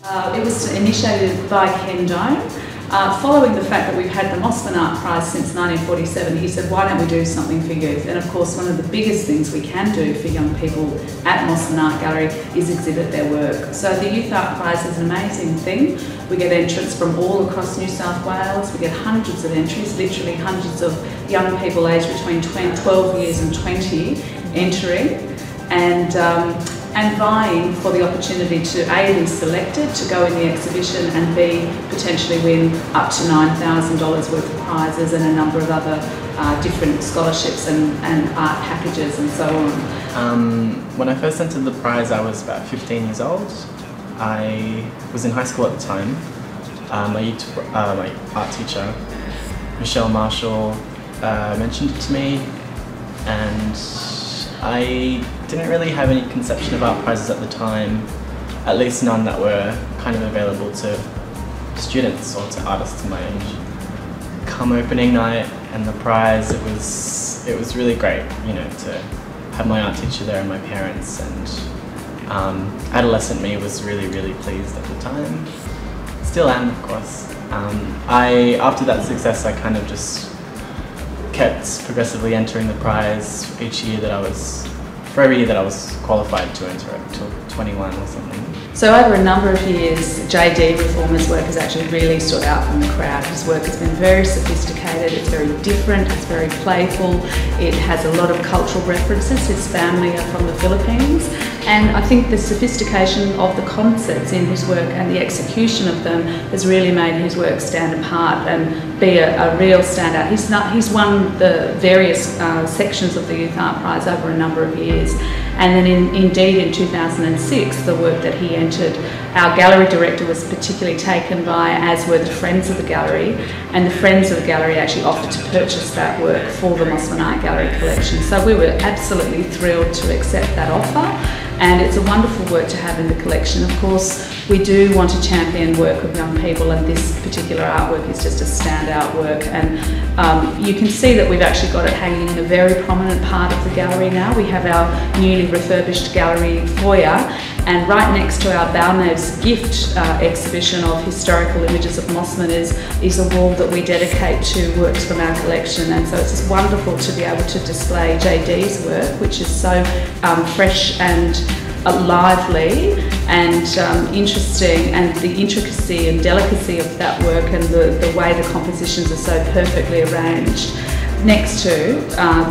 It was initiated by Ken Doan. Following the fact that we've had the Mosman Art Prize since 1947, he said, why don't we do something for youth? And of course, one of the biggest things we can do for young people at Mosman Art Gallery is exhibit their work. So the Youth Art Prize is an amazing thing. We get entrants from all across New South Wales. We get hundreds of entries, literally hundreds of young people aged between 12 years and 20 entering. And vying for the opportunity to A, be selected to go in the exhibition, and B, potentially win up to $9,000 worth of prizes and a number of other different scholarships and art packages and so on. When I first entered the prize, I was about 15 years old. I was in high school at the time. My art teacher, Michelle Marshall, mentioned it to me, and I didn't really have any conception about prizes at the time, at least none that were kind of available to students or to artists my age. Come opening night and the prize, it was really great, you know, to have my art teacher there and my parents, and adolescent me was really, really pleased at the time. Still am, of course. After that success, I kind of just kept progressively entering the prize each year that for every year that I was qualified to enter it, till 21 or something. So over a number of years, JD Reforma's work has actually really stood out from the crowd. His work has been very sophisticated, it's very different, it's very playful, it has a lot of cultural references. His family are from the Philippines, and I think the sophistication of the concepts in his work and the execution of them has really made his work stand apart and be a real standout. He's won the various sections of the Youth Art Prize over a number of years, and then indeed in 2006, the work that he entered, our gallery director was particularly taken by, as were the Friends of the Gallery, and the Friends of the Gallery actually offered to purchase that work for the Mosman Art Gallery collection. So we were absolutely thrilled to accept that offer, and it's a wonderful work to have in the collection. Of course, we do want to champion work with young people, and this particular artwork is just a standout work, and you can see that we've actually got it hanging in a very prominent part of the gallery now. We have our newly refurbished gallery foyer, and right next to our Balnev's gift exhibition of historical images of Mosman is a wall that we dedicate to works from our collection, and so it's just wonderful to be able to display JD's work, which is so fresh and lively and interesting, and the intricacy and delicacy of that work and the way the compositions are so perfectly arranged, next to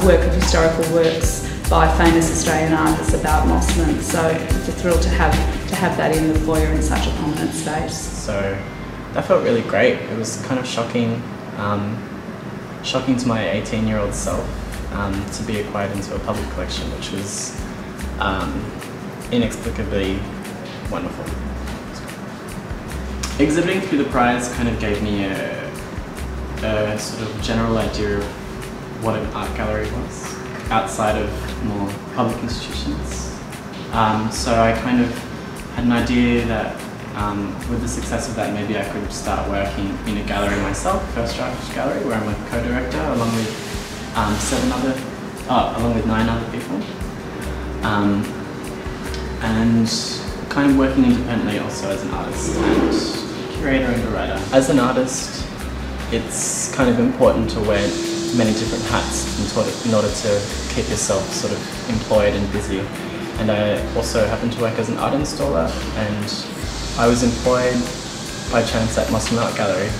work of historical works by famous Australian artists about Mosman. So it's a thrill to have that in the foyer in such a prominent space. So that felt really great. It was kind of shocking to my 18-year-old self to be acquired into a public collection, which was inexplicably wonderful. Exhibiting through the prize kind of gave me a sort of general idea of what an art gallery was outside of more public institutions. So I kind of had an idea that with the success of that, maybe I could start working in a gallery myself, First Draft Gallery, where I'm a co-director along with 9 other people. And kind of working independently also as an artist and curator and a writer. As an artist, it's kind of important to wear many different hats in order to keep yourself sort of employed and busy. And I also happen to work as an art installer, and I was employed by chance at Mosman Art Gallery,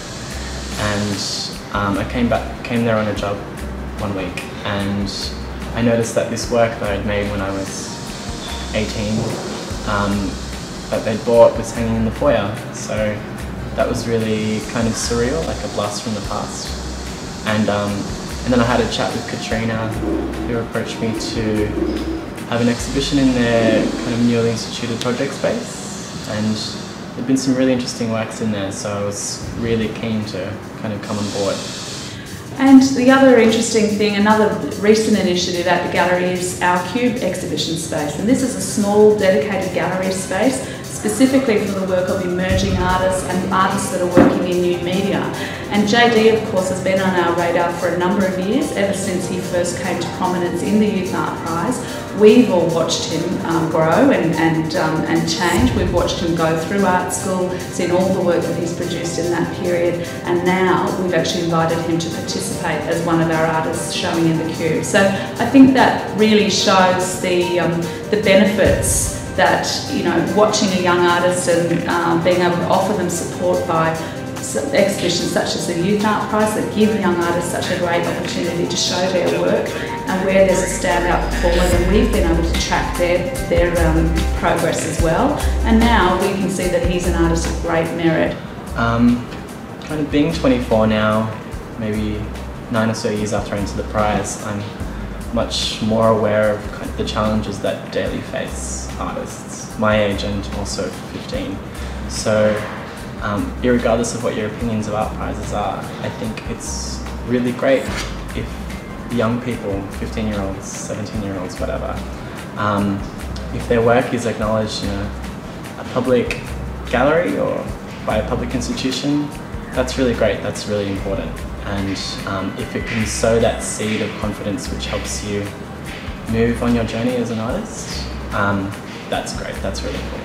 and I came there on a job one week, and I noticed that this work that I'd made when I was 18 that they'd bought was hanging in the foyer. So that was really kind of surreal, like a blast from the past. And then I had a chat with Katrina, who approached me to have an exhibition in their kind of newly instituted project space, and there'd been some really interesting works in there, so I was really keen to kind of come on board. And the other interesting thing, another recent initiative at the gallery, is our Cube exhibition space. And this is a small dedicated gallery space specifically for the work of emerging artists and artists that are working in new media. And JD, of course, has been on our radar for a number of years, ever since he first came to prominence in the Youth Art Prize. We've all watched him grow and change. We've watched him go through art school, seen all the work that he's produced in that period, and now we've actually invited him to participate as one of our artists showing in the Cube. So I think that really shows the benefits that, you know, watching a young artist and being able to offer them support by exhibitions such as the Youth Art Prize that give young artists such a great opportunity to show their work, and where there's a standout performer, then we've been able to track their progress as well. And now we can see that he's an artist of great merit. Kind of being 24 now, maybe 9 or so years after I entered the prize, I'm much more aware of kind of the challenges that daily face artists my age and also 15. So irregardless of what your opinions of art prizes are, I think it's really great if young people, 15-year-olds, 17-year-olds, whatever, if their work is acknowledged in a public gallery or by a public institution, that's really great, that's really important. And if it can sow that seed of confidence which helps you move on your journey as an artist, that's great, that's really cool.